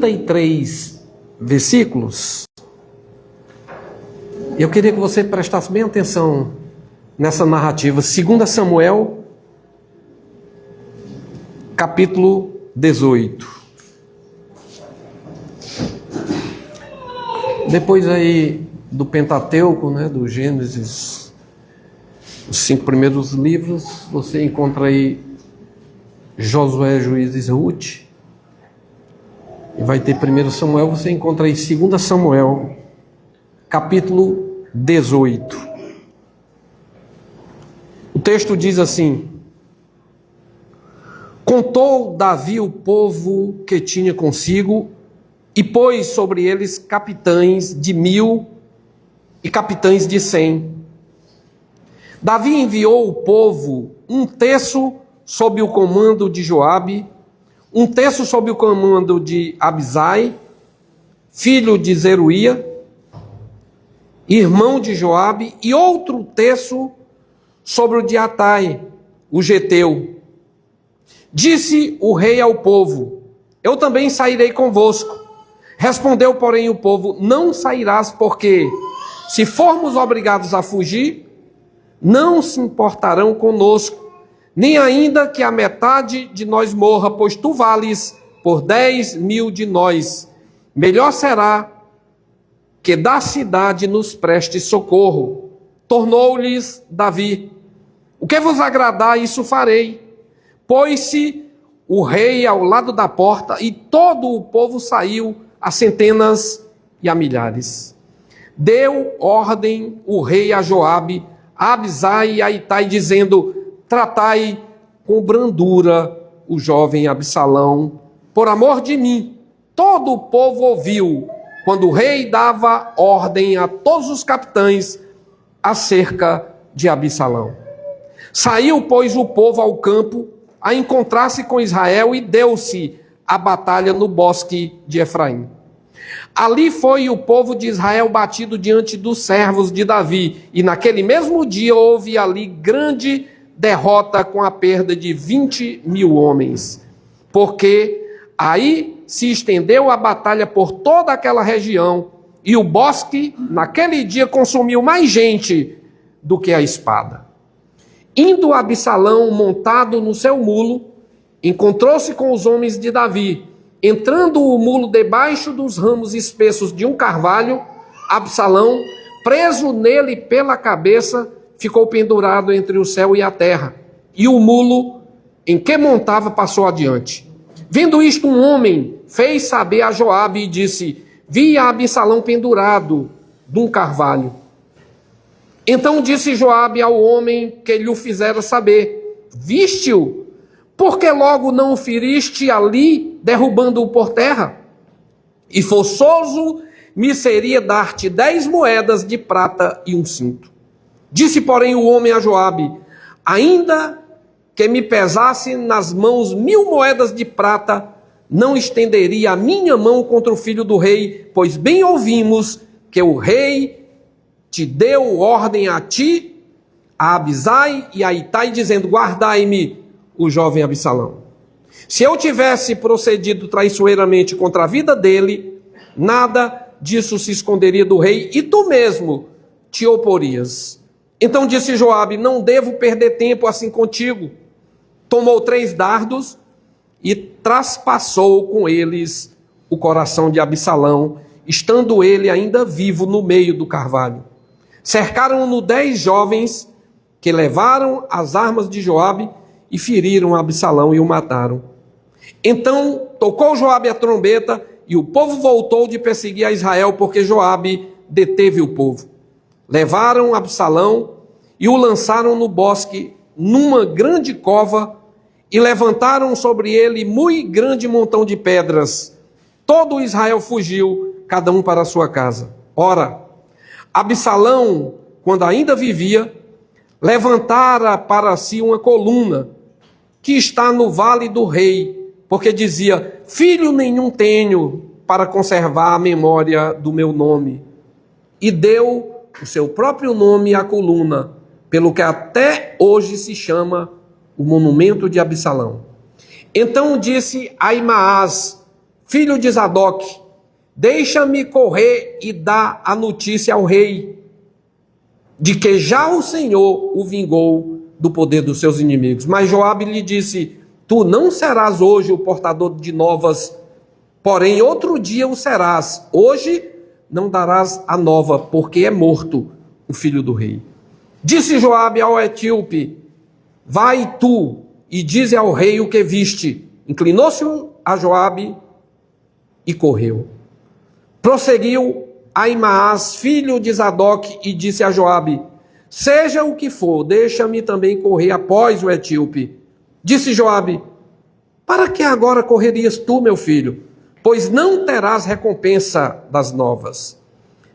33 versículos. Eu queria que você prestasse bem atenção nessa narrativa. 2 Samuel, capítulo 18. Depois aí do Pentateuco, né, do Gênesis, os 5 primeiros livros, você encontra aí Josué, Juízes, Ruth. E vai ter 1 Samuel, você encontra aí 2 Samuel, capítulo 18. O texto diz assim: contou Davi o povo que tinha consigo, e pôs sobre eles capitães de 1000 e capitães de 100. Davi enviou o povo, um terço sob o comando de Joabe, um terço sob o comando de Abisai, filho de Zeruia, irmão de Joabe, e outro terço sobre o de Atai, o geteu. Disse o rei ao povo: eu também sairei convosco. Respondeu, porém, o povo: não sairás, porque se formos obrigados a fugir, não se importarão conosco, nem ainda que a metade de nós morra, pois tu vales por 10.000 de nós. Melhor será que da cidade nos preste socorro. Tornou-lhes Davi: o que vos agradar, isso farei. Pôs-se o rei ao lado da porta, e todo o povo saiu a centenas e a milhares. Deu ordem o rei a Joabe, a Abisai e a Itai, dizendo: tratai com brandura o jovem Absalão, por amor de mim. Todo o povo ouviu, quando o rei dava ordem a todos os capitães acerca de Absalão. Saiu, pois, o povo ao campo a encontrar-se com Israel, e deu-se a batalha no bosque de Efraim. Ali foi o povo de Israel batido diante dos servos de Davi, e naquele mesmo dia houve ali grande derrota, com a perda de 20.000 homens, porque aí se estendeu a batalha por toda aquela região, e o bosque naquele dia consumiu mais gente do que a espada. Indo Absalão montado no seu mulo, encontrou-se com os homens de Davi. Entrando o mulo debaixo dos ramos espessos de um carvalho, Absalão, preso nele pela cabeça, ficou pendurado entre o céu e a terra, e o mulo em que montava passou adiante. Vendo isto, um homem fez saber a Joabe e disse: vi a Absalão pendurado de um carvalho. Então disse Joabe ao homem que lhe o fizera saber: viste-o? Por que logo não o feriste ali, derrubando-o por terra? E forçoso me seria dar-te 10 moedas de prata e um cinto. Disse, porém, o homem a Joabe: ainda que me pesasse nas mãos 1000 moedas de prata, não estenderia a minha mão contra o filho do rei, pois bem ouvimos que o rei te deu ordem a ti, a Abisai e a Itai, dizendo: guardai-me o jovem Absalão. Se eu tivesse procedido traiçoeiramente contra a vida dele, nada disso se esconderia do rei, e tu mesmo te oporias. Então disse Joabe: não devo perder tempo assim contigo. Tomou 3 dardos e traspassou com eles o coração de Absalão, estando ele ainda vivo no meio do carvalho. Cercaram-no 10 jovens, que levaram as armas de Joabe e feriram Absalão e o mataram. Então tocou Joabe a trombeta, e o povo voltou de perseguir a Israel, porque Joabe deteve o povo. Levaram Absalão e o lançaram no bosque, numa grande cova, e levantaram sobre ele muito grande montão de pedras. Todo Israel fugiu, cada um para a sua casa. Ora, Absalão, quando ainda vivia, levantara para si uma coluna, que está no vale do rei, porque dizia: filho nenhum tenho para conservar a memória do meu nome. E deu o seu próprio nome à coluna, pelo que até hoje se chama o monumento de Absalão. Então disse Aimaas, filho de Zadok, deixa-me correr e dar a notícia ao rei, de que já o Senhor o vingou do poder dos seus inimigos. Mas Joabe lhe disse: tu não serás hoje o portador de novas, porém outro dia o serás. Hoje não darás a nova, porque é morto o filho do rei. Disse Joabe ao etíope: vai tu e dize ao rei o que viste. Inclinou-se a Joabe e correu. Prosseguiu Aimaas, filho de Zadok, e disse a Joabe: seja o que for, deixa-me também correr após o etíope. Disse Joabe: para que agora correrias tu, meu filho? Pois não terás recompensa das novas.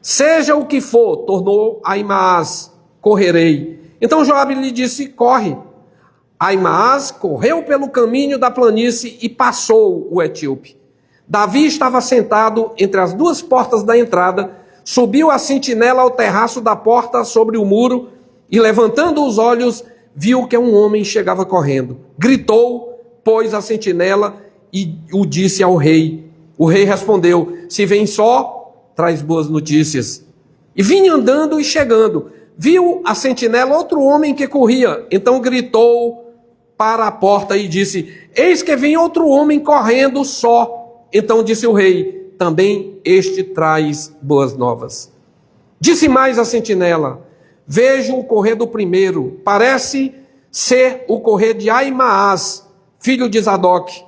Seja o que for, tornou Aimaas, correrei. Então Joabe lhe disse: corre. Aimaas correu pelo caminho da planície e passou o etíope. Davi estava sentado entre as duas portas da entrada, subiu a sentinela ao terraço da porta sobre o muro e, levantando os olhos, viu que um homem chegava correndo. Gritou, pôs a sentinela e o disse ao rei. O rei respondeu: se vem só, traz boas notícias. E vinha andando e chegando. Viu a sentinela outro homem que corria. Então gritou para a porta e disse: eis que vem outro homem correndo só. Então disse o rei: também este traz boas novas. Disse mais a sentinela: vejo o correr do primeiro, parece ser o correr de Aimaas, filho de Zadok.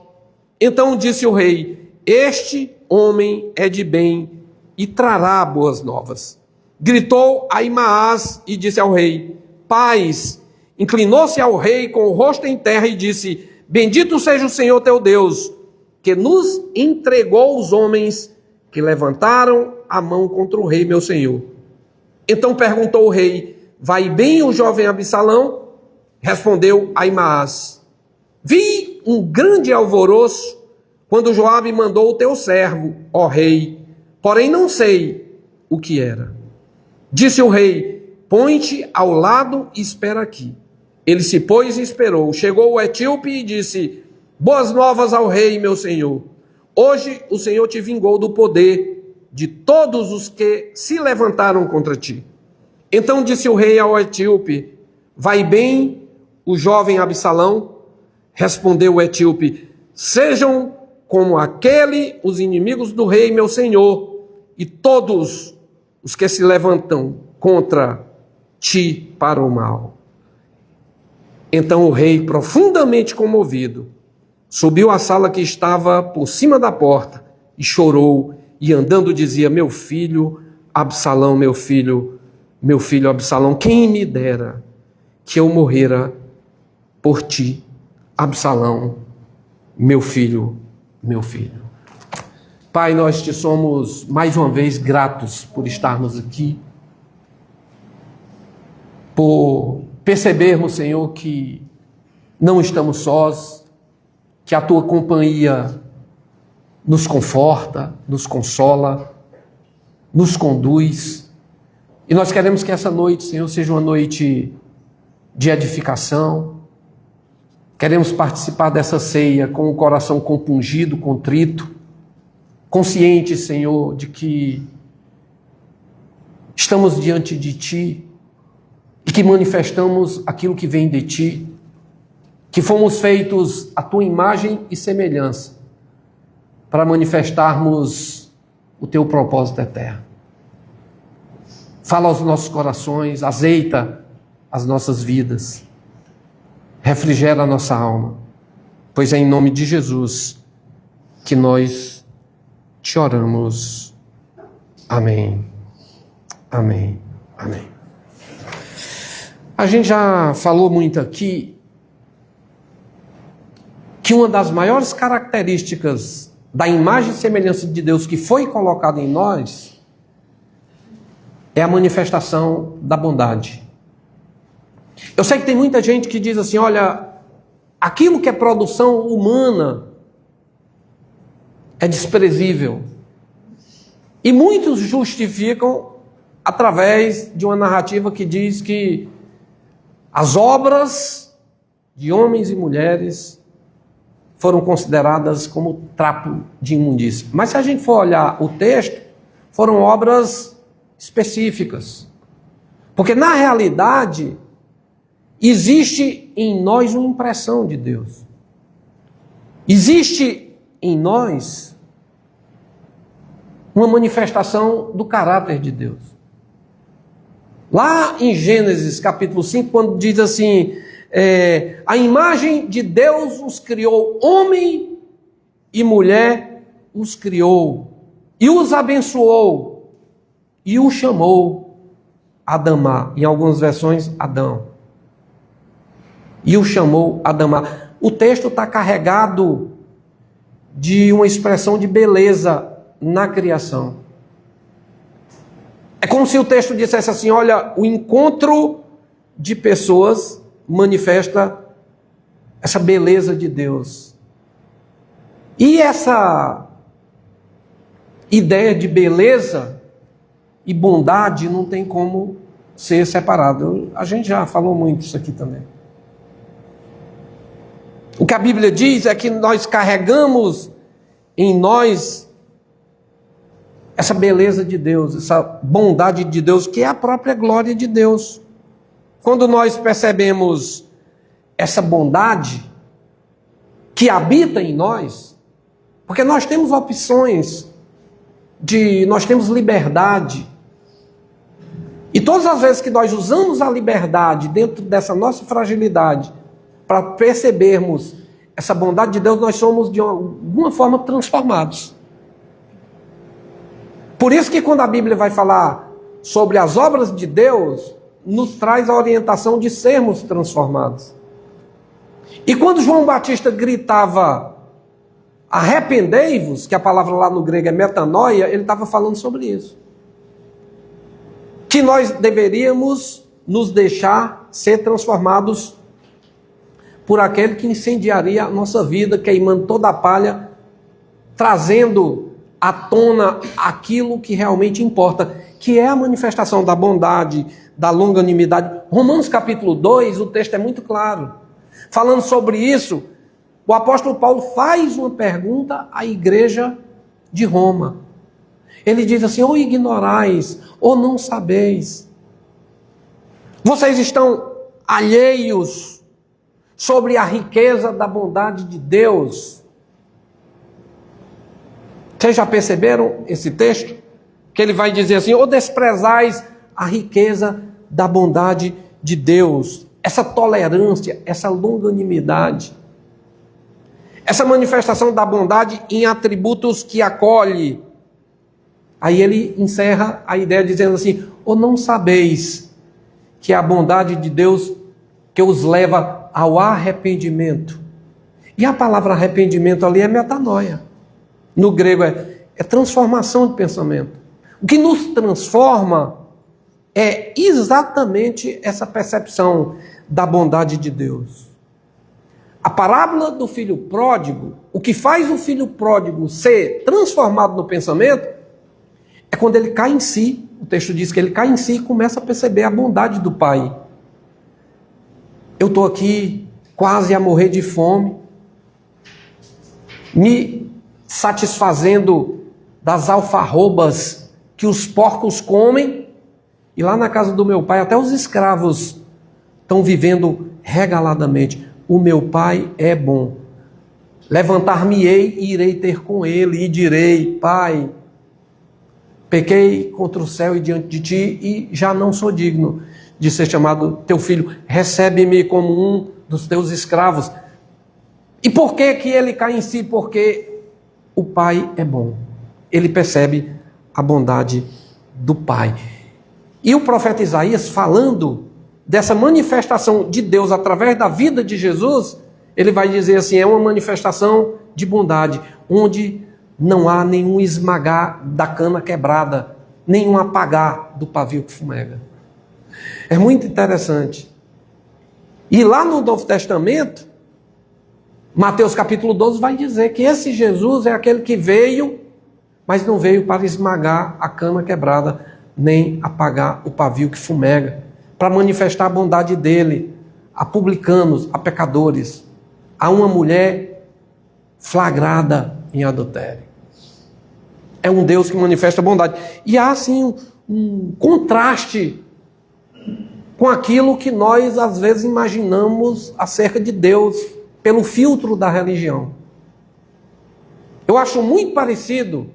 Então disse o rei: este homem é de bem e trará boas novas. Gritou Aimaas e disse ao rei: paz. Inclinou-se ao rei com o rosto em terra e disse: bendito seja o Senhor teu Deus, que nos entregou os homens que levantaram a mão contra o rei meu senhor. Então perguntou o rei: vai bem o jovem Absalão? Respondeu Aimaas: vi um grande alvoroço quando Joabe mandou o teu servo, ó rei, porém não sei o que era. Disse o rei: põe-te ao lado e espera aqui. Ele se pôs e esperou. Chegou o etíope e disse: boas novas ao rei, meu senhor. Hoje o Senhor te vingou do poder de todos os que se levantaram contra ti. Então disse o rei ao etíope: vai bem o jovem Absalão? Respondeu o etíope: sejam como aquele os inimigos do rei, meu senhor, e todos os que se levantam contra ti para o mal. Então o rei, profundamente comovido, subiu à sala que estava por cima da porta e chorou, e andando dizia: meu filho Absalão, meu filho Absalão, quem me dera que eu morrera por ti, Absalão, meu filho, meu filho. Pai, nós te somos mais uma vez gratos por estarmos aqui, por percebermos, Senhor, que não estamos sós, que a tua companhia nos conforta, nos consola, nos conduz. E nós queremos que essa noite, Senhor, seja uma noite de edificação. Queremos participar dessa ceia com o coração compungido, contrito, consciente, Senhor, de que estamos diante de Ti e que manifestamos aquilo que vem de Ti, que fomos feitos à Tua imagem e semelhança para manifestarmos o Teu propósito eterno. Fala aos nossos corações, azeita as nossas vidas, refrigera a nossa alma, pois é em nome de Jesus que nós te oramos. Amém. Amém. Amém. A gente já falou muito aqui que uma das maiores características da imagem e semelhança de Deus que foi colocada em nós é a manifestação da bondade. Eu sei que tem muita gente que diz assim: olha, aquilo que é produção humana é desprezível. E muitos justificam através de uma narrativa que diz que as obras de homens e mulheres foram consideradas como trapo de imundícia. Mas se a gente for olhar o texto, foram obras específicas. Porque na realidade, existe em nós uma impressão de Deus. Existe em nós uma manifestação do caráter de Deus. Lá em Gênesis capítulo 5, quando diz assim, a imagem de Deus os criou, homem e mulher os criou, e os abençoou, e os chamou Adamá, em algumas versões Adão. E o chamou Adamá. O texto está carregado de uma expressão de beleza na criação. É como se o texto dissesse assim, olha, o encontro de pessoas manifesta essa beleza de Deus. E essa ideia de beleza e bondade não tem como ser separado. A gente já falou muito isso aqui também. O que a Bíblia diz é que nós carregamos em nós essa beleza de Deus, essa bondade de Deus, que é a própria glória de Deus. Quando nós percebemos essa bondade que habita em nós, porque nós temos opções, nós temos liberdade. E todas as vezes que nós usamos a liberdade dentro dessa nossa fragilidade, para percebermos essa bondade de Deus, nós somos de alguma forma transformados. Por isso que quando a Bíblia vai falar sobre as obras de Deus, nos traz a orientação de sermos transformados. E quando João Batista gritava, arrependei-vos, que a palavra lá no grego é metanoia, ele estava falando sobre isso. Que nós deveríamos nos deixar ser transformados por aquele que incendiaria a nossa vida, queimando toda a palha, trazendo à tona aquilo que realmente importa, que é a manifestação da bondade, da longanimidade. Romanos capítulo 2, o texto é muito claro. Falando sobre isso, o apóstolo Paulo faz uma pergunta à igreja de Roma. Ele diz assim, ou ignorais, ou não sabeis. Vocês estão alheios sobre a riqueza da bondade de Deus. Vocês já perceberam esse texto? Que ele vai dizer assim, ou desprezais a riqueza da bondade de Deus. Essa tolerância, essa longanimidade. Essa manifestação da bondade em atributos que acolhe. Aí ele encerra a ideia dizendo assim, ou não sabeis que é a bondade de Deus que os leva ao arrependimento. E a palavra arrependimento ali é metanoia. No grego é transformação de pensamento. O que nos transforma é exatamente essa percepção da bondade de Deus. A parábola do filho pródigo, o que faz o filho pródigo ser transformado no pensamento, é quando ele cai em si. O texto diz que ele cai em si e começa a perceber a bondade do pai. Eu estou aqui quase a morrer de fome, me satisfazendo das alfarrobas que os porcos comem, e lá na casa do meu pai até os escravos estão vivendo regaladamente. O meu pai é bom. Levantar-me-ei e irei ter com ele, e direi, pai, pequei contra o céu e diante de ti, e já não sou digno de ser chamado teu filho. Recebe-me como um dos teus escravos. E por que que ele cai em si? Porque o pai é bom. Ele percebe a bondade do pai. E o profeta Isaías, falando dessa manifestação de Deus através da vida de Jesus, ele vai dizer assim, é uma manifestação de bondade, onde não há nenhum esmagar da cana quebrada, nenhum apagar do pavio que fumega. É muito interessante. E lá no Novo Testamento, Mateus capítulo 12 vai dizer que esse Jesus é aquele que veio, mas não veio para esmagar a cana quebrada, nem apagar o pavio que fumega, para manifestar a bondade dele a publicanos, a pecadores, a uma mulher flagrada em adultério. É um Deus que manifesta bondade. E há, assim, um contraste com aquilo que nós, às vezes, imaginamos acerca de Deus pelo filtro da religião. Eu acho muito parecido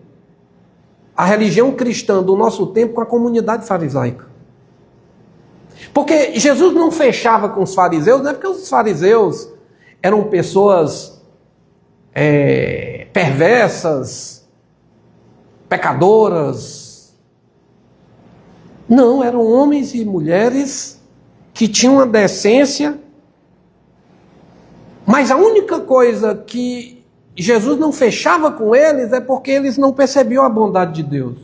a religião cristã do nosso tempo com a comunidade farisaica. Porque Jesus não fechava com os fariseus, não é porque os fariseus eram pessoas perversas, pecadoras. Não, eram homens e mulheres que tinham uma decência, mas a única coisa que Jesus não fechava com eles é porque eles não percebiam a bondade de Deus.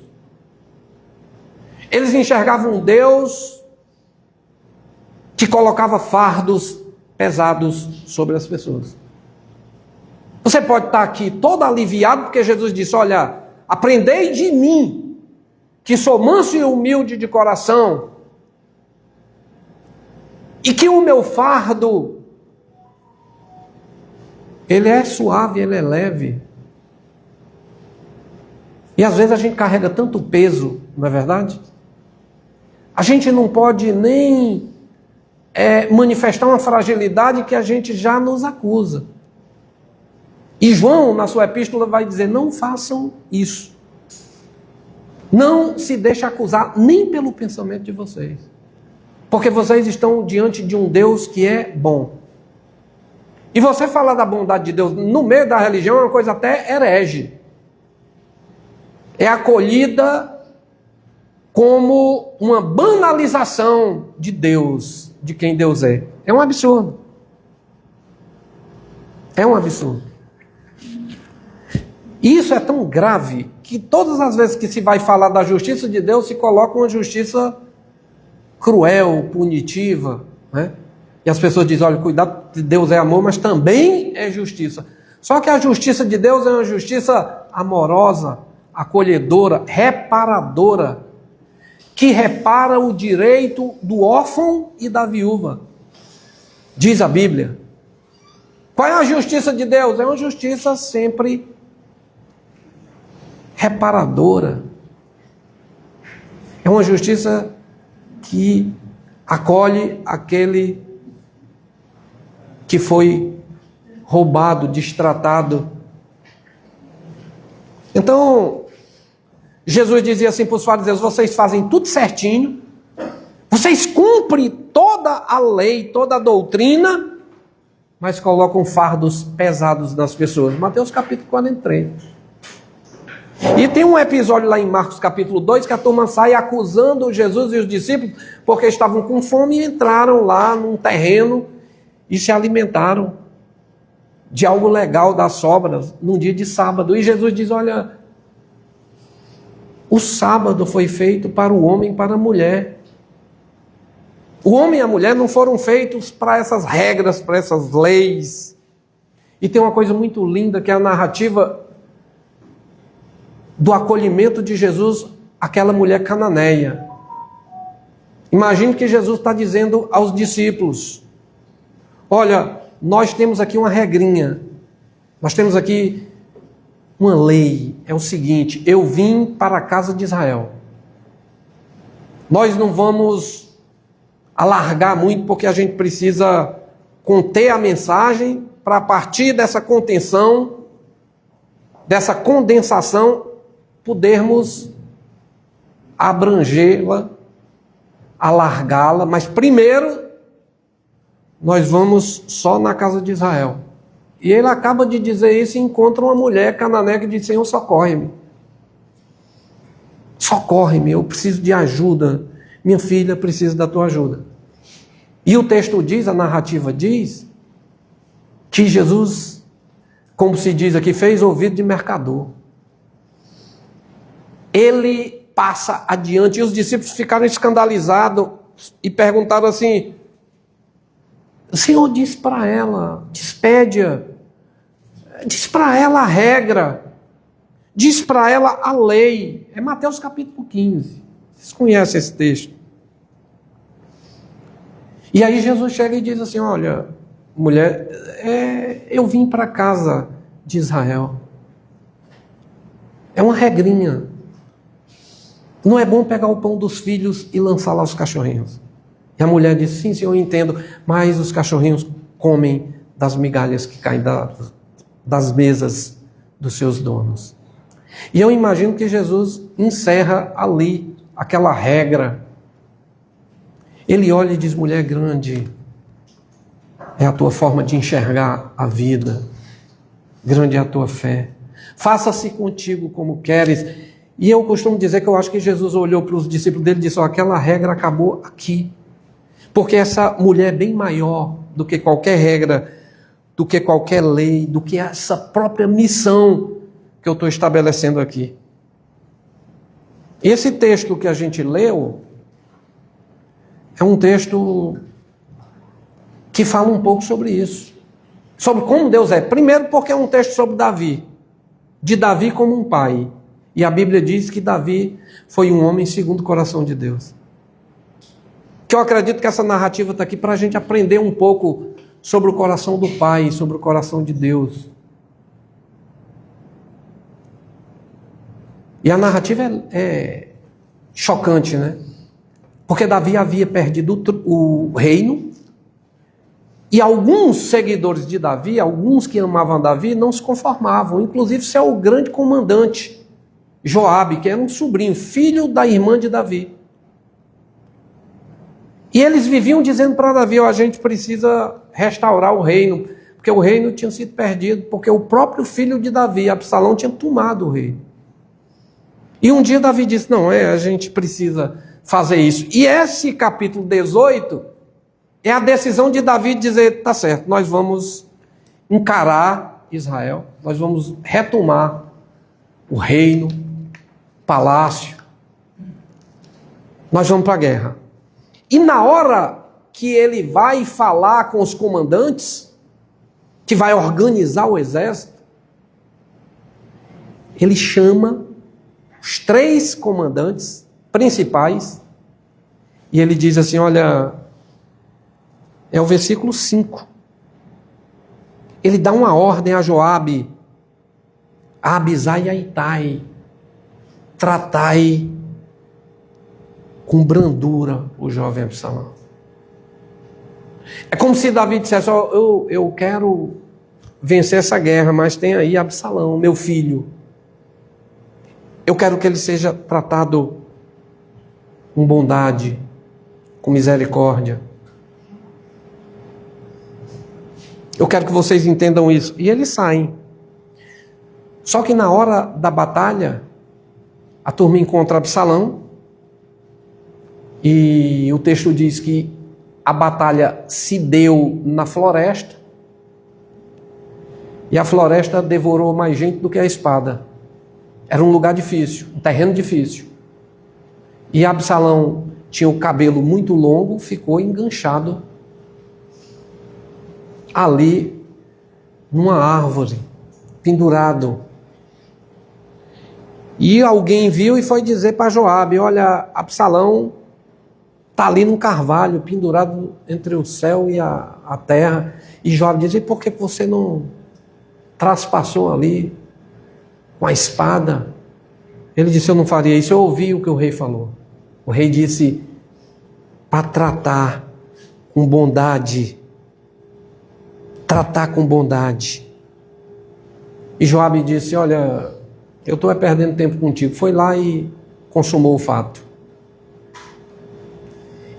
Eles enxergavam um Deus que colocava fardos pesados sobre as pessoas. Você pode estar aqui todo aliviado porque Jesus disse, olha, aprendei de mim, que sou manso e humilde de coração, e que o meu fardo, ele é suave, ele é leve. E às vezes a gente carrega tanto peso, não é verdade? A gente não pode nem manifestar uma fragilidade que a gente já nos acusa. E João, na sua epístola, vai dizer, não façam isso. Não se deixe acusar nem pelo pensamento de vocês. Porque vocês estão diante de um Deus que é bom. E você falar da bondade de Deus no meio da religião é uma coisa até herege. É acolhida como uma banalização de Deus, de quem Deus é. É um absurdo. É um absurdo. E isso é tão grave que todas as vezes que se vai falar da justiça de Deus, se coloca uma justiça cruel, punitiva, né? E as pessoas dizem, olha, cuidado, Deus é amor, mas também é justiça. Só que a justiça de Deus é uma justiça amorosa, acolhedora, reparadora, que repara o direito do órfão e da viúva. Diz a Bíblia. Qual é a justiça de Deus? É uma justiça sempre reparadora. É uma justiça que acolhe aquele que foi roubado, destratado. Então, Jesus dizia assim para os fariseus, vocês fazem tudo certinho, vocês cumprem toda a lei, toda a doutrina, mas colocam fardos pesados nas pessoas. Mateus capítulo 43. E tem um episódio lá em Marcos capítulo 2 que a turma sai acusando Jesus e os discípulos porque estavam com fome e entraram lá num terreno e se alimentaram de algo legal das sobras num dia de sábado. E Jesus diz, olha, o sábado foi feito para o homem e para a mulher. O homem e a mulher não foram feitos para essas regras, para essas leis. E tem uma coisa muito linda que é a narrativa do acolhimento de Jesus àquela mulher cananeia. Imagine que Jesus está dizendo aos discípulos, olha, nós temos aqui uma regrinha, nós temos aqui uma lei, é o seguinte, eu vim para a casa de Israel. Nós não vamos alargar muito, porque a gente precisa conter a mensagem, para a partir dessa contenção, dessa condensação, podermos abrangê-la, alargá-la, mas primeiro nós vamos só na casa de Israel. E ele acaba de dizer isso e encontra uma mulher cananeia que diz, Senhor, socorre-me. Socorre-me, eu preciso de ajuda. Minha filha precisa da tua ajuda. E o texto diz, a narrativa diz, que Jesus, como se diz aqui, fez ouvido de mercador. Ele passa adiante e os discípulos ficaram escandalizados e perguntaram assim, o Senhor diz para ela, despede-a, diz para ela a regra, diz para ela a lei. É Mateus capítulo 15. Vocês conhecem esse texto. E aí Jesus chega e diz assim, olha, mulher, eu vim para a casa de Israel. É uma regrinha. Não é bom pegar o pão dos filhos e lançar lá os cachorrinhos. E a mulher disse, sim, senhor, eu entendo, mas os cachorrinhos comem das migalhas que caem das mesas dos seus donos. E eu imagino que Jesus encerra ali aquela regra. Ele olha e diz, mulher grande, é a tua forma de enxergar a vida. Grande é a tua fé. Faça-se contigo como queres. E eu costumo dizer que eu acho que Jesus olhou para os discípulos dele e disse, aquela regra acabou aqui. Porque essa mulher é bem maior do que qualquer regra, do que qualquer lei, do que essa própria missão que eu estou estabelecendo aqui. Esse texto que a gente leu é um texto que fala um pouco sobre isso. Sobre como Deus é. Primeiro porque é um texto sobre Davi. De Davi como um pai. E a Bíblia diz que Davi foi um homem segundo o coração de Deus. Que eu acredito que essa narrativa está aqui para a gente aprender um pouco sobre o coração do Pai, sobre o coração de Deus. E a narrativa é chocante, né? Porque Davi havia perdido o reino e alguns seguidores de Davi, alguns que amavam Davi, não se conformavam. Inclusive, isso é o grande comandante, Joabe, que era um sobrinho, filho da irmã de Davi. E eles viviam dizendo para Davi, a gente precisa restaurar o reino, porque o reino tinha sido perdido, porque o próprio filho de Davi, Absalão, tinha tomado o reino. E um dia Davi disse, não, a gente precisa fazer isso. E esse capítulo 18 é a decisão de Davi de dizer, tá certo, nós vamos encarar Israel, nós vamos retomar o reino, o palácio, nós vamos para a guerra. E na hora que ele vai falar com os comandantes, que vai organizar o exército, ele chama os 3 comandantes principais e ele diz assim, olha, é o versículo 5. Ele dá uma ordem a Joabe, a Abisai e a Itai, tratai com brandura o jovem Absalão. É como se Davi dissesse, eu quero vencer essa guerra, mas tem aí Absalão, meu filho. Eu quero que ele seja tratado com bondade, com misericórdia. Eu quero que vocês entendam isso. E eles saem. Só que na hora da batalha, a turma encontra Absalão, e o texto diz que a batalha se deu na floresta, e a floresta devorou mais gente do que a espada. Era um lugar difícil, um terreno difícil. E Absalão tinha o cabelo muito longo, ficou enganchado ali numa árvore, pendurado. E alguém viu e foi dizer para Joabe, olha, Absalão está ali num carvalho, pendurado entre o céu e a terra. E Joabe diz, e por que você não traspassou ali com a espada? Ele disse, eu não faria isso. Eu ouvi o que o rei falou. O rei disse, para tratar com bondade. Tratar com bondade. E Joabe disse, olha, eu estou perdendo tempo contigo. Foi lá e consumou o fato.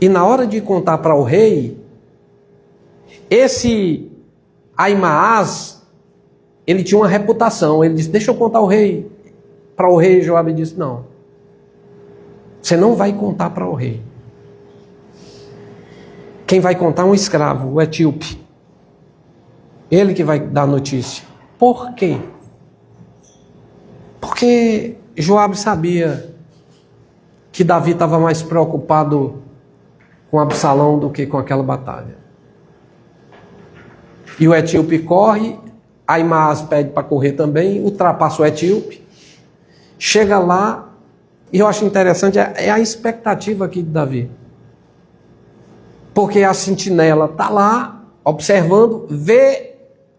E na hora de contar para o rei, esse Aimaas, ele tinha uma reputação. Ele disse, deixa eu contar ao rei. Para o rei, Joabe disse, não. Você não vai contar para o rei. Quem vai contar é um escravo, o etíope. Ele que vai dar notícia. Por quê? Porque Joabe sabia que Davi estava mais preocupado com Absalão do que com aquela batalha. E o etíope corre, Aimaas pede para correr também, ultrapassa o etíope, chega lá, e eu acho interessante, é a expectativa aqui de Davi. Porque a sentinela está lá, observando, vê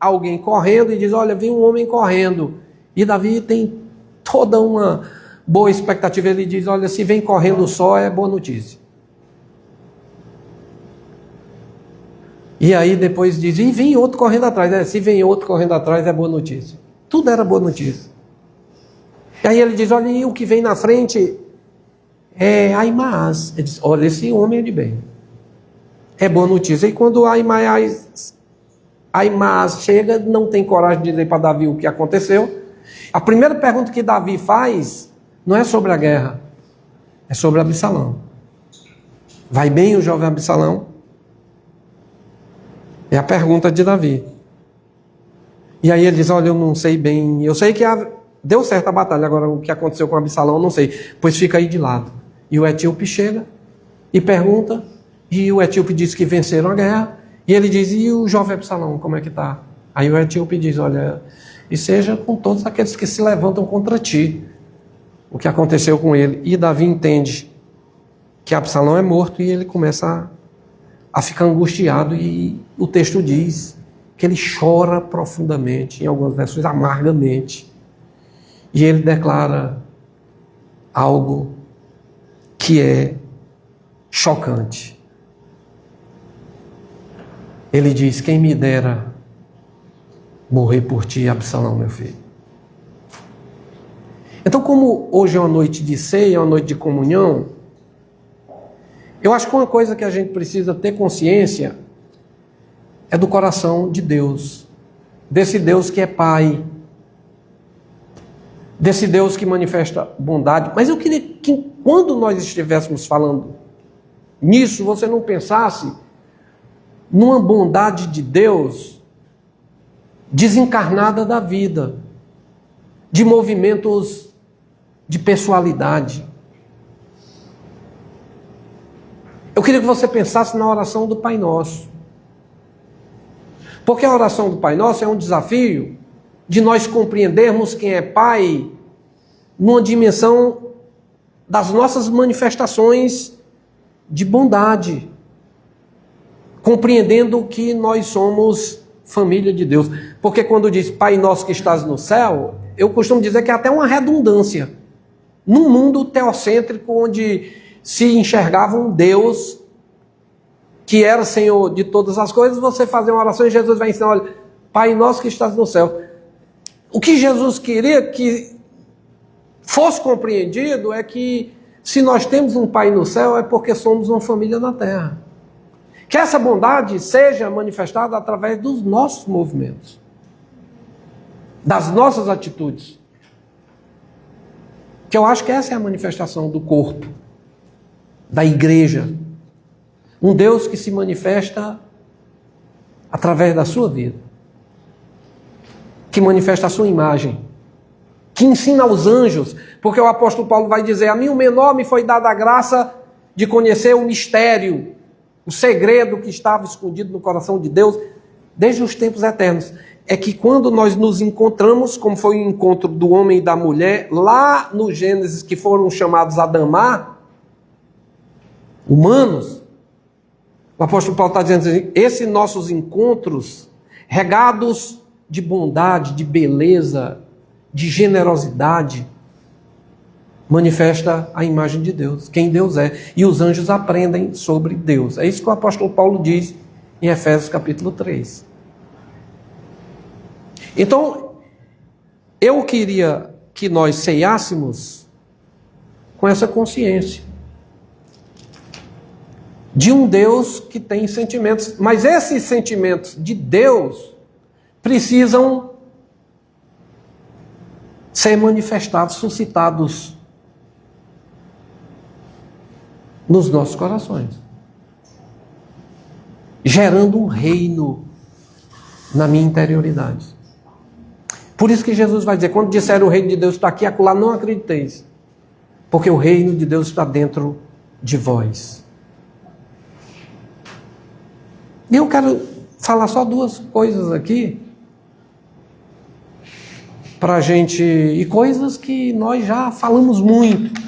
alguém correndo e diz, olha, vi um homem correndo. E Davi tem toda uma boa expectativa. Ele diz, olha, se vem correndo só, é boa notícia. E aí depois diz, e vem outro correndo atrás. Se vem outro correndo atrás, é boa notícia. Tudo era boa notícia. E aí ele diz, olha, e o que vem na frente é Ahimaaz. Ele diz, olha, esse homem é de bem. É boa notícia. E quando Ahimaaz chega, não tem coragem de dizer para Davi o que aconteceu. A primeira pergunta que Davi faz não é sobre a guerra, é sobre Absalão. Vai bem o jovem Absalão? É a pergunta de Davi. E aí ele diz, olha, eu não sei bem, eu sei que deu certo a batalha, agora o que aconteceu com Absalão eu não sei, pois fica aí de lado. E o etíope chega e pergunta, e o etíope diz que venceram a guerra, e ele diz, e o jovem Absalão, como é que está? Aí o etíope diz, olha, e seja com todos aqueles que se levantam contra ti, o que aconteceu com ele. E Davi entende que Absalão é morto, e ele começa a ficar angustiado, e o texto diz que ele chora profundamente, em algumas versões amargamente, e ele declara algo que é chocante. Ele diz, quem me dera morrer por ti, Absalão, meu filho. Então, como hoje é uma noite de ceia, é uma noite de comunhão, eu acho que uma coisa que a gente precisa ter consciência é do coração de Deus, desse Deus que é Pai, desse Deus que manifesta bondade. Mas eu queria que, quando nós estivéssemos falando nisso, você não pensasse numa bondade de Deus desencarnada da vida, de movimentos de pessoalidade. Eu queria que você pensasse na oração do Pai Nosso. Porque a oração do Pai Nosso é um desafio de nós compreendermos quem é Pai numa dimensão das nossas manifestações de bondade, compreendendo que nós somos família de Deus. Porque quando diz Pai Nosso que estás no céu, eu costumo dizer que é até uma redundância. Num mundo teocêntrico onde se enxergava um Deus que era Senhor de todas as coisas, você fazer uma oração e Jesus vai ensinar, olha, Pai Nosso que estás no céu. O que Jesus queria que fosse compreendido é que se nós temos um Pai no céu é porque somos uma família na terra. Que essa bondade seja manifestada através dos nossos movimentos, das nossas atitudes. Que eu acho que essa é a manifestação do corpo, da igreja. Um Deus que se manifesta através da sua vida, que manifesta a sua imagem, que ensina aos anjos, porque o apóstolo Paulo vai dizer, a mim o menor me foi dada a graça de conhecer o mistério, o segredo que estava escondido no coração de Deus desde os tempos eternos. É que quando nós nos encontramos, como foi o encontro do homem e da mulher, lá no Gênesis, que foram chamados Adamá, humanos, o apóstolo Paulo está dizendo assim, esses nossos encontros, regados de bondade, de beleza, de generosidade, manifesta a imagem de Deus, quem Deus é. E os anjos aprendem sobre Deus. É isso que o apóstolo Paulo diz em Efésios capítulo 3. Então, eu queria que nós ceiássemos com essa consciência de um Deus que tem sentimentos, mas esses sentimentos de Deus precisam ser manifestados, suscitados nos nossos corações, gerando um reino na minha interioridade. Por isso que Jesus vai dizer, quando disser o reino de Deus está aqui, acolá, não acrediteis, porque o reino de Deus está dentro de vós. E eu quero falar só duas coisas aqui, para a gente, e coisas que nós já falamos muito.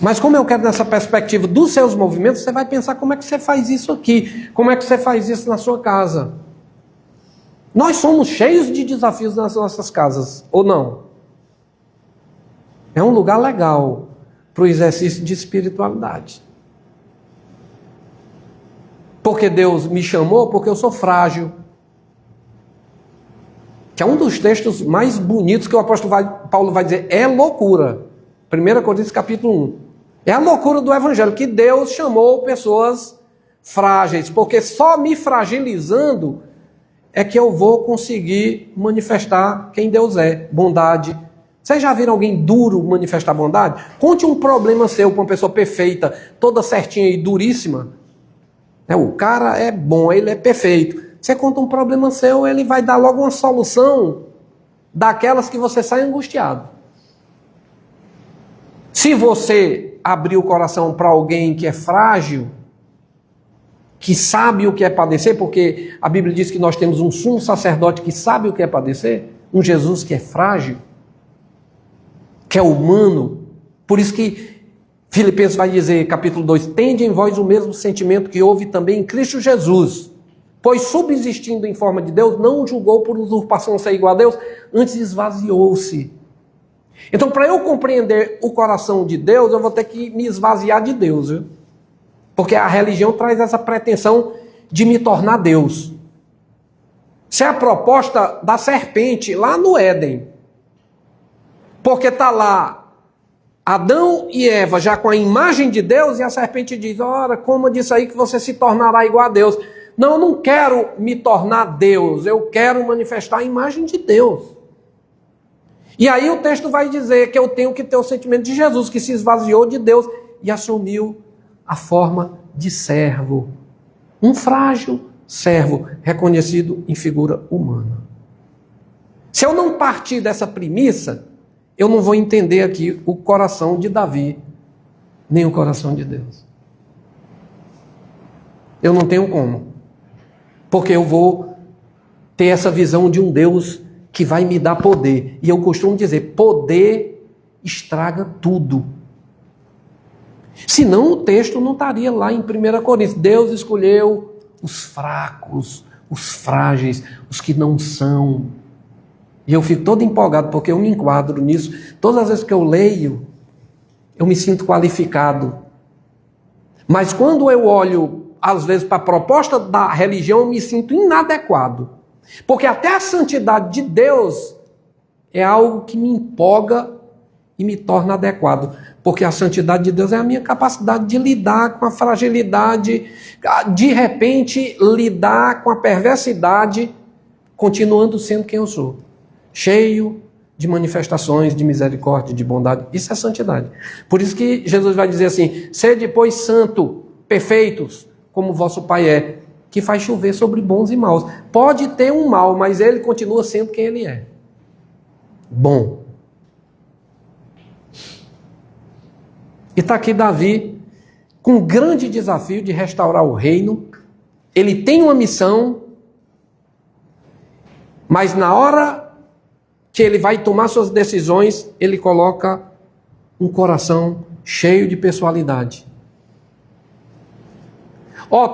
Mas como eu quero nessa perspectiva dos seus movimentos, você vai pensar como é que você faz isso aqui, como é que você faz isso na sua casa. Nós somos cheios de desafios nas nossas casas, ou não? É um lugar legal para o exercício de espiritualidade. Porque Deus me chamou porque eu sou frágil. Que é um dos textos mais bonitos que o apóstolo Paulo vai dizer, é loucura. 1 Coríntios capítulo 1. É a loucura do evangelho, que Deus chamou pessoas frágeis, porque só me fragilizando é que eu vou conseguir manifestar quem Deus é, bondade. Vocês já viram alguém duro manifestar bondade? Conte um problema seu para uma pessoa perfeita, toda certinha e duríssima. O cara é bom, ele é perfeito. Você conta um problema seu, ele vai dar logo uma solução daquelas que você sai angustiado. Se você abrir o coração para alguém que é frágil, que sabe o que é padecer, porque a Bíblia diz que nós temos um sumo sacerdote que sabe o que é padecer, um Jesus que é frágil, que é humano. Por isso que Filipenses vai dizer, capítulo 2, tende em vós o mesmo sentimento que houve também em Cristo Jesus, pois subsistindo em forma de Deus, não julgou por usurpação ser igual a Deus, antes esvaziou-se. Então, para eu compreender o coração de Deus, eu vou ter que me esvaziar de Deus, viu? Porque a religião traz essa pretensão de me tornar Deus. Isso é a proposta da serpente lá no Éden. Porque está lá Adão e Eva já com a imagem de Deus e a serpente diz, ora, coma disso aí que você se tornará igual a Deus. Não, eu não quero me tornar Deus, eu quero manifestar a imagem de Deus. E aí o texto vai dizer que eu tenho que ter o sentimento de Jesus, que se esvaziou de Deus e assumiu a forma de servo. Um frágil servo, reconhecido em figura humana. Se eu não partir dessa premissa, eu não vou entender aqui o coração de Davi, nem o coração de Deus. Eu não tenho como. Porque eu vou ter essa visão de um Deus que vai me dar poder. E eu costumo dizer, poder estraga tudo. Senão o texto não estaria lá em 1 Coríntios. Deus escolheu os fracos, os frágeis, os que não são. E eu fico todo empolgado porque eu me enquadro nisso. Todas as vezes que eu leio, eu me sinto qualificado. Mas quando eu olho, às vezes, para a proposta da religião, eu me sinto inadequado. Porque até a santidade de Deus é algo que me empolga e me torna adequado. Porque a santidade de Deus é a minha capacidade de lidar com a fragilidade, de repente lidar com a perversidade, continuando sendo quem eu sou. Cheio de manifestações de misericórdia, de bondade. Isso é santidade. Por isso que Jesus vai dizer assim, sede, pois, santo, perfeitos, como vosso Pai é, que faz chover sobre bons e maus. Pode ter um mal, mas ele continua sendo quem ele é. Bom. E está aqui Davi com um grande desafio de restaurar o reino. Ele tem uma missão, mas na hora que ele vai tomar suas decisões, ele coloca um coração cheio de pessoalidade.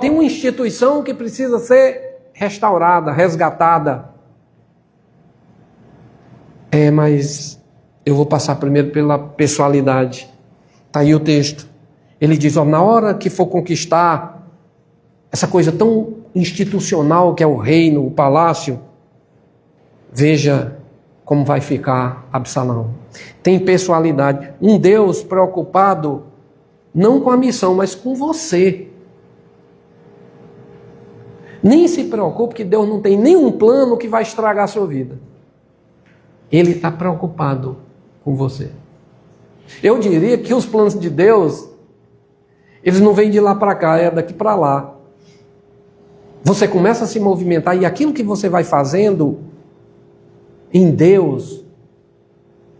Tem uma instituição que precisa ser restaurada, resgatada. Mas eu vou passar primeiro pela pessoalidade. Está aí o texto. Ele diz, na hora que for conquistar essa coisa tão institucional que é o reino, o palácio, veja como vai ficar Absalão. Tem pessoalidade. Um Deus preocupado não com a missão, mas com você. Nem se preocupe que Deus não tem nenhum plano que vai estragar a sua vida. Ele está preocupado com você. Eu diria que os planos de Deus, eles não vêm de lá para cá, é daqui para lá. Você começa a se movimentar e aquilo que você vai fazendo em Deus,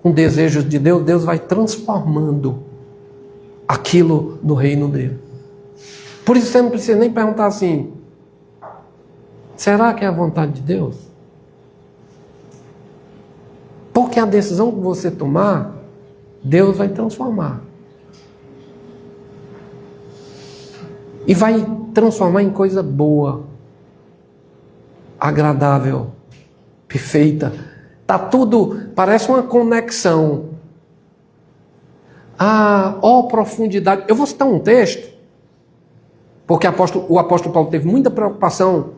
com desejos de Deus, Deus vai transformando aquilo no reino dele. Por isso você não precisa nem perguntar assim, será que é a vontade de Deus? Porque a decisão que você tomar, Deus vai transformar. E vai transformar em coisa boa, agradável perfeita. Tá tudo, parece uma conexão. Profundidade. Eu vou citar um texto, porque o apóstolo Paulo teve muita preocupação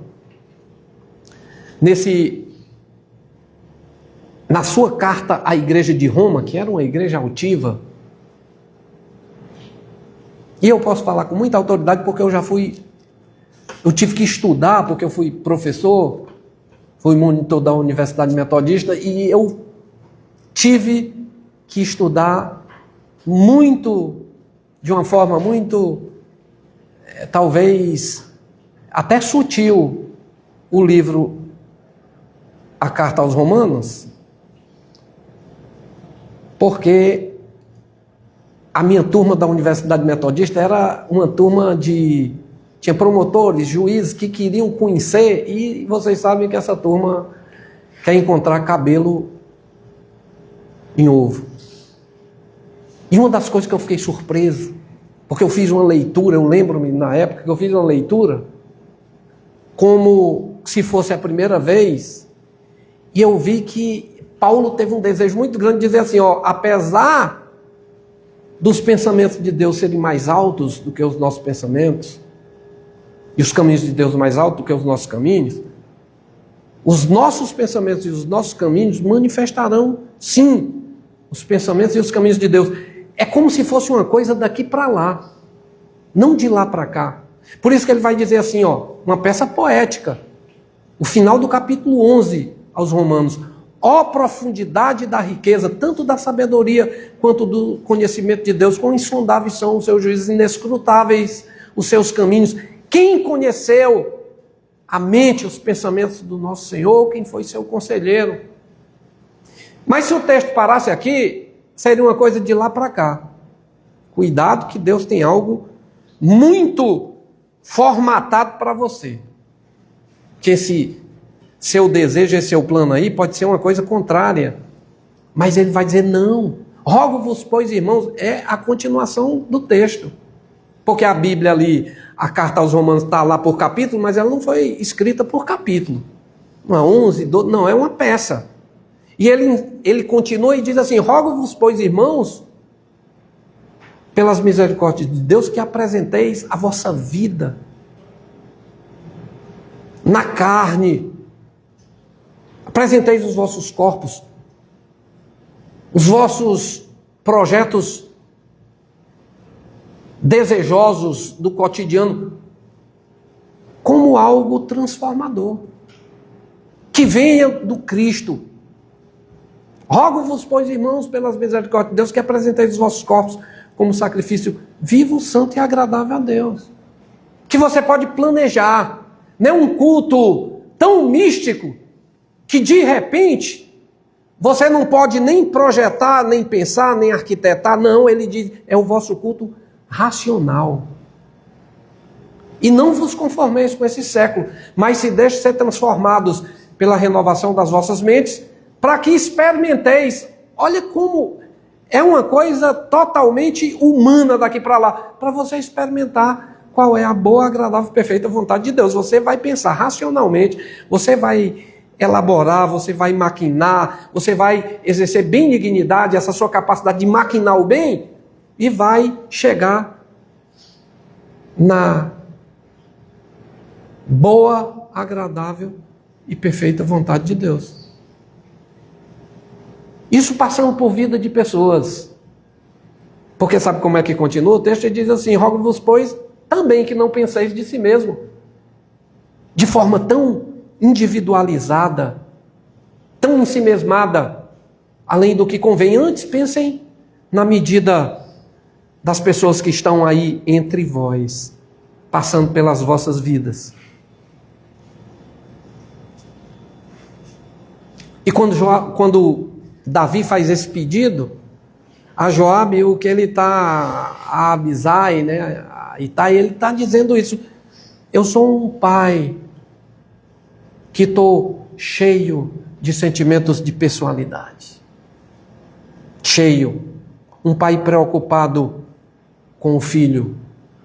na sua carta à igreja de Roma, que era uma igreja altiva. E eu posso falar com muita autoridade porque eu tive que estudar, porque eu fui professor, fui monitor da Universidade Metodista, e eu tive que estudar muito, de uma forma muito, talvez, até sutil, o livro A Carta aos Romanos, porque a minha turma da Universidade Metodista era uma turma tinha promotores, juízes que queriam conhecer, e vocês sabem que essa turma quer encontrar cabelo em ovo. E uma das coisas que eu fiquei surpreso, porque eu fiz uma leitura, eu lembro-me na época que eu fiz uma leitura, como se fosse a primeira vez, e eu vi que Paulo teve um desejo muito grande de dizer assim, apesar dos pensamentos de Deus serem mais altos do que os nossos pensamentos, e os caminhos de Deus mais altos do que os nossos caminhos, os nossos pensamentos e os nossos caminhos manifestarão, sim, os pensamentos e os caminhos de Deus. É como se fosse uma coisa daqui para lá, não de lá para cá. Por isso que ele vai dizer assim, uma peça poética, o final do capítulo 11 aos Romanos. Ó profundidade da riqueza, tanto da sabedoria quanto do conhecimento de Deus, quão insondáveis são os seus juízos, inescrutáveis os seus caminhos. Quem conheceu a mente, os pensamentos do nosso Senhor? Quem foi seu conselheiro? Mas se o texto parasse aqui, seria uma coisa de lá para cá. Cuidado que Deus tem algo muito formatado para você. Que esse seu desejo, esse seu plano aí, pode ser uma coisa contrária. Mas ele vai dizer, não. Rogo-vos, pois, irmãos, é a continuação do texto. Porque a Bíblia ali, a carta aos Romanos está lá por capítulo, mas ela não foi escrita por capítulo. Não é 11, 12, não, é uma peça. E ele continua e diz assim, rogo-vos, pois, irmãos, pelas misericórdias de Deus, que apresenteis a vossa vida na carne. Apresenteis os vossos corpos, os vossos projetos desejosos do cotidiano, como algo transformador, que venha do Cristo. Rogo-vos, pois, irmãos, pelas misericórdias de Deus, que apresenteis os vossos corpos como sacrifício vivo, santo e agradável a Deus. Que você pode planejar, não é um culto tão místico, que de repente você não pode nem projetar, nem pensar, nem arquitetar. Não, ele diz, é o vosso culto racional. E não vos conformeis com esse século, mas se deixem ser transformados pela renovação das vossas mentes, para que experimenteis. Olha como é uma coisa totalmente humana daqui para lá, para você experimentar qual é a boa, agradável, perfeita vontade de Deus. Você vai pensar racionalmente, você vai elaborar, você vai maquinar, você vai exercer benignidade, essa sua capacidade de maquinar o bem, e vai chegar na boa, agradável e perfeita vontade de Deus. Isso passando por vida de pessoas. Porque sabe como é que continua? O texto diz assim, rogo-vos, pois, também que não penseis de si mesmo, de forma tão individualizada, tão ensimesmada, além do que convém. Antes pensem na medida das pessoas que estão aí entre vós, passando pelas vossas vidas. E quando Davi faz esse pedido, a Joabe, o que ele está, a Abisai, né, ele está dizendo isso. Eu sou um pai que estou cheio de sentimentos de pessoalidade. Cheio. Um pai preocupado com o filho.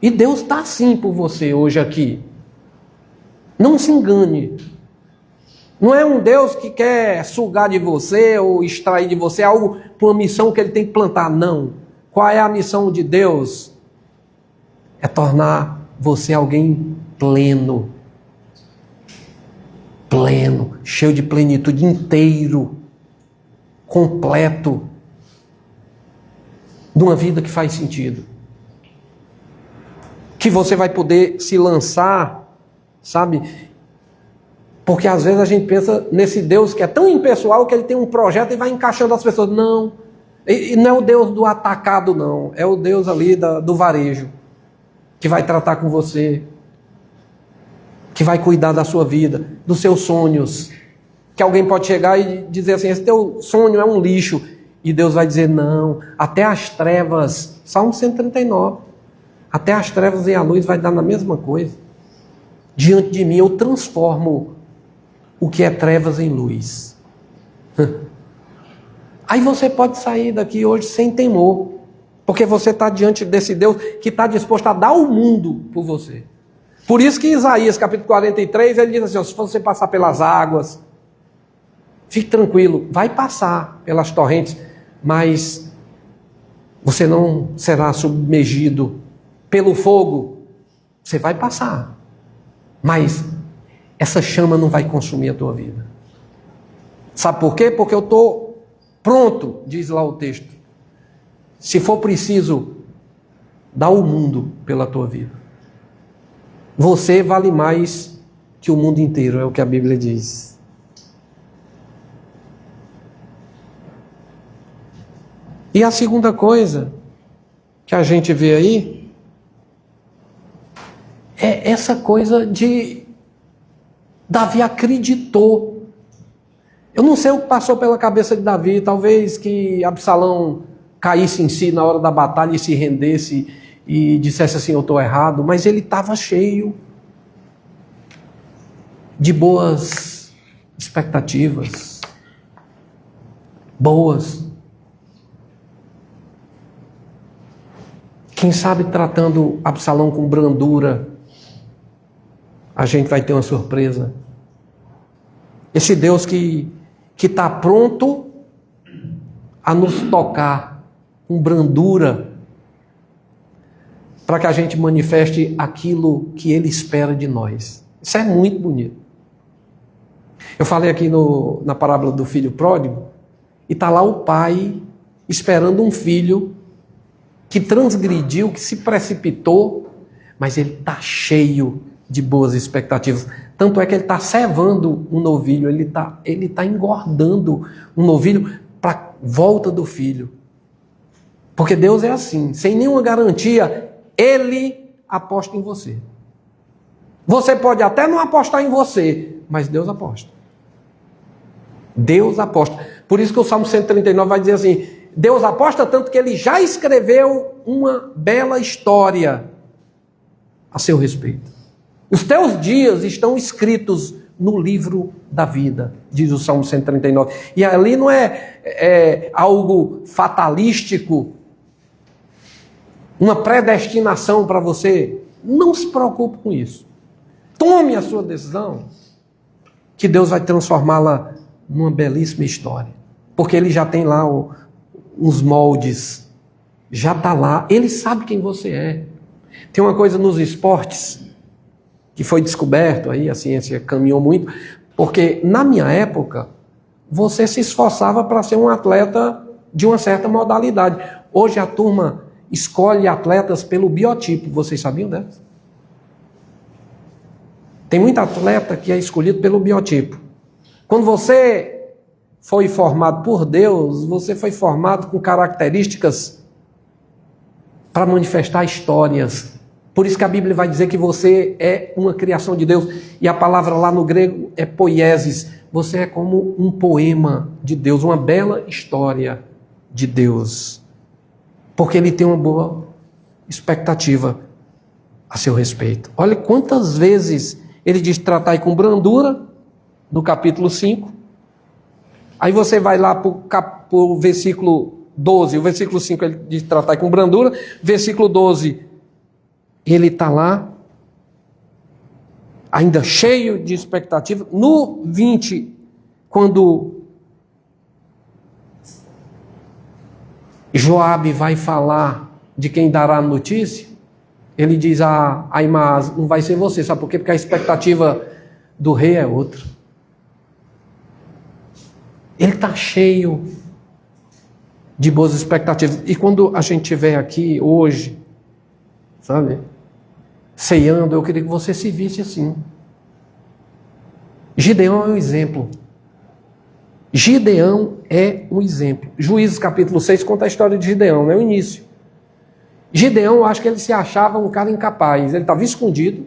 E Deus está assim por você hoje aqui. Não se engane. Não é um Deus que quer sugar de você ou extrair de você algo para uma missão que ele tem que plantar. Não. Qual é a missão de Deus? É tornar você alguém pleno. Pleno, cheio de plenitude, inteiro, completo, de uma vida que faz sentido. Que você vai poder se lançar, sabe? Porque às vezes a gente pensa nesse Deus que é tão impessoal que ele tem um projeto e vai encaixando as pessoas. Não, e não é o Deus do atacado, não. É o Deus ali do varejo, que vai tratar com você, que vai cuidar da sua vida, dos seus sonhos. Que alguém pode chegar e dizer assim, esse teu sonho é um lixo. E Deus vai dizer, não, até as trevas, Salmo 139, até as trevas e a luz vai dar na mesma coisa. Diante de mim eu transformo o que é trevas em luz. Aí você pode sair daqui hoje sem temor, porque você está diante desse Deus que está disposto a dar o mundo por você. Por isso que em Isaías capítulo 43, ele diz assim, se você passar pelas águas, fique tranquilo, vai passar pelas torrentes, mas você não será submergido pelo fogo. Você vai passar, mas essa chama não vai consumir a tua vida. Sabe por quê? Porque eu estou pronto, diz lá o texto. Se for preciso, dá o mundo pela tua vida. Você vale mais que o mundo inteiro, é o que a Bíblia diz. E a segunda coisa que a gente vê aí é essa coisa de Davi acreditou. Eu não sei o que passou pela cabeça de Davi, talvez que Absalão caísse em si na hora da batalha e se rendesse e dissesse assim, eu estou errado, mas ele estava cheio de boas expectativas, boas. Quem sabe tratando Absalão com brandura, a gente vai ter uma surpresa. Esse Deus que está pronto a nos tocar com brandura, para que a gente manifeste aquilo que Ele espera de nós. Isso é muito bonito. Eu falei aqui na parábola do filho pródigo, e está lá o pai esperando um filho que transgrediu, que se precipitou, mas ele está cheio de boas expectativas. Tanto é que ele está cevando um novilho, ele tá engordando um novilho para a volta do filho. Porque Deus é assim, sem nenhuma garantia, Ele aposta em você. Você pode até não apostar em você, mas Deus aposta. Deus aposta. Por isso que o Salmo 139 vai dizer assim, Deus aposta tanto que Ele já escreveu uma bela história a seu respeito. Os teus dias estão escritos no livro da vida, diz o Salmo 139. E ali não é algo fatalístico, uma predestinação para você. Não se preocupe com isso. Tome a sua decisão, que Deus vai transformá-la numa belíssima história. Porque Ele já tem lá os moldes, já está lá, Ele sabe quem você é. Tem uma coisa nos esportes que foi descoberto, aí a ciência caminhou muito, porque na minha época, você se esforçava para ser um atleta de uma certa modalidade. Hoje a turma escolhe atletas pelo biotipo, vocês sabiam dessa? Tem muito atleta que é escolhido pelo biotipo. Quando você foi formado por Deus, você foi formado com características para manifestar histórias. Por isso que a Bíblia vai dizer que você é uma criação de Deus. E a palavra lá no grego é poiesis. Você é como um poema de Deus, uma bela história de Deus. Porque Ele tem uma boa expectativa a seu respeito. Olha quantas vezes Ele diz tratai com brandura, no capítulo 5. Aí você vai lá para o versículo 12. O versículo 5 ele diz tratai com brandura. Versículo 12... Ele está lá, ainda cheio de expectativa. No 20 quando Joabe vai falar de quem dará a notícia, ele diz a Ahimaaz, não vai ser você, sabe por quê? Porque a expectativa do rei é outra. Ele está cheio de boas expectativas. E quando a gente estiver aqui hoje, sabe, ceando, eu queria que você se visse assim. Gideão é um exemplo. Gideão é um exemplo. Juízes capítulo 6 conta a história de Gideão, é o início. Gideão, eu acho que ele se achava um cara incapaz. Ele estava escondido,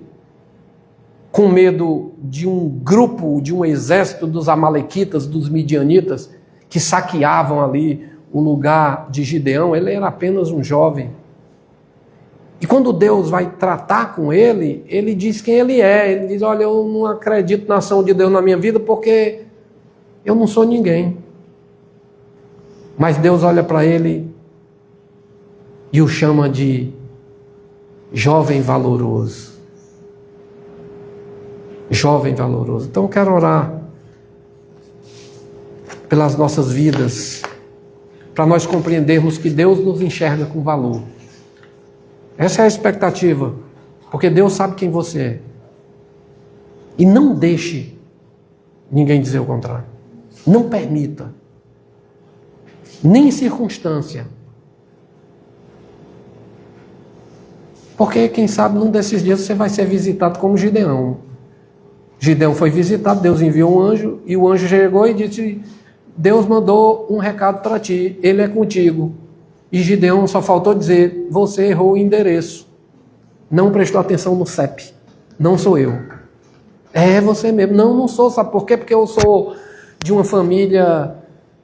com medo de um grupo, de um exército dos amalequitas, dos midianitas, que saqueavam ali o lugar de Gideão. Ele era apenas um jovem. E quando Deus vai tratar com ele, ele diz quem ele é. Ele diz, olha, eu não acredito na ação de Deus na minha vida porque eu não sou ninguém. Mas Deus olha para ele e o chama de jovem valoroso. Jovem valoroso. Então eu quero orar pelas nossas vidas, para nós compreendermos que Deus nos enxerga com valor. Essa é a expectativa, porque Deus sabe quem você é. E não deixe ninguém dizer o contrário. Não permita, nem circunstância. Porque quem sabe num desses dias você vai ser visitado como Gideão. Gideão foi visitado, Deus enviou um anjo, e o anjo chegou e disse, Deus mandou um recado para ti, ele é contigo. E Gideão só faltou dizer, você errou o endereço, não prestou atenção no CEP, não sou eu. É você mesmo. Não sou, sabe por quê? Porque eu sou de uma família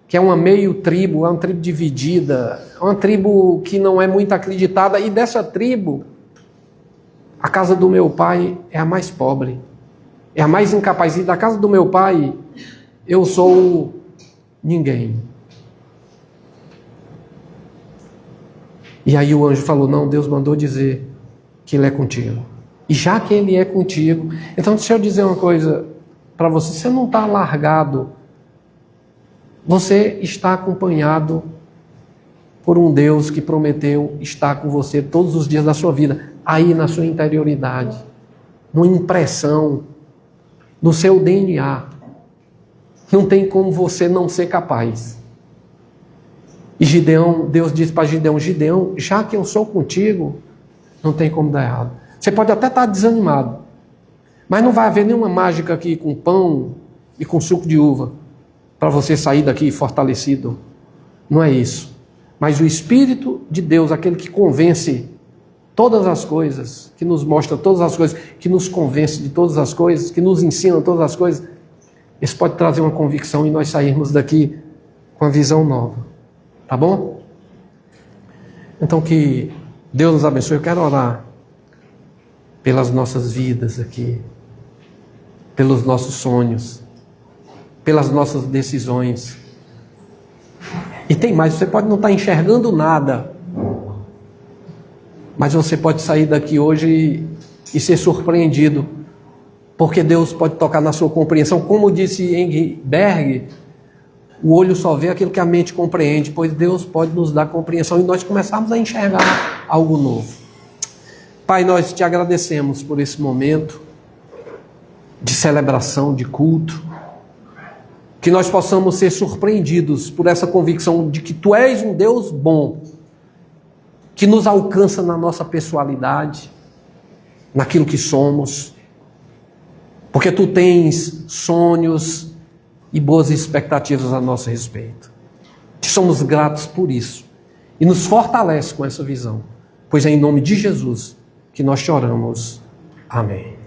que é uma meio tribo, é uma tribo dividida, é uma tribo que não é muito acreditada, e dessa tribo, a casa do meu pai é a mais pobre, é a mais incapaz, e da casa do meu pai, eu sou ninguém. E aí o anjo falou, não, Deus mandou dizer que ele é contigo. E já que ele é contigo, então deixa eu dizer uma coisa para você, você não está largado, você está acompanhado por um Deus que prometeu estar com você todos os dias da sua vida, aí na sua interioridade, numa impressão, no seu DNA. Não tem como você não ser capaz. E Gideão, Deus disse para Gideão, Gideão, já que eu sou contigo, não tem como dar errado. Você pode até estar desanimado, mas não vai haver nenhuma mágica aqui com pão e com suco de uva para você sair daqui fortalecido. Não é isso. Mas o Espírito de Deus, aquele que convence todas as coisas, que nos mostra todas as coisas, que nos convence de todas as coisas, que nos ensina todas as coisas, esse pode trazer uma convicção e nós sairmos daqui com a visão nova. Tá bom? Então que Deus nos abençoe. Eu quero orar pelas nossas vidas aqui, pelos nossos sonhos, pelas nossas decisões. E tem mais, você pode não estar enxergando nada, mas você pode sair daqui hoje e ser surpreendido, porque Deus pode tocar na sua compreensão. Como disse Henry Berg, o olho só vê aquilo que a mente compreende, pois Deus pode nos dar compreensão e nós começarmos a enxergar algo novo. Pai, nós te agradecemos por esse momento de celebração, de culto, que nós possamos ser surpreendidos por essa convicção de que Tu és um Deus bom, que nos alcança na nossa pessoalidade, naquilo que somos, porque Tu tens sonhos e boas expectativas a nosso respeito. Te somos gratos por isso e nos fortalece com essa visão, pois é em nome de Jesus que nós te oramos. Amém.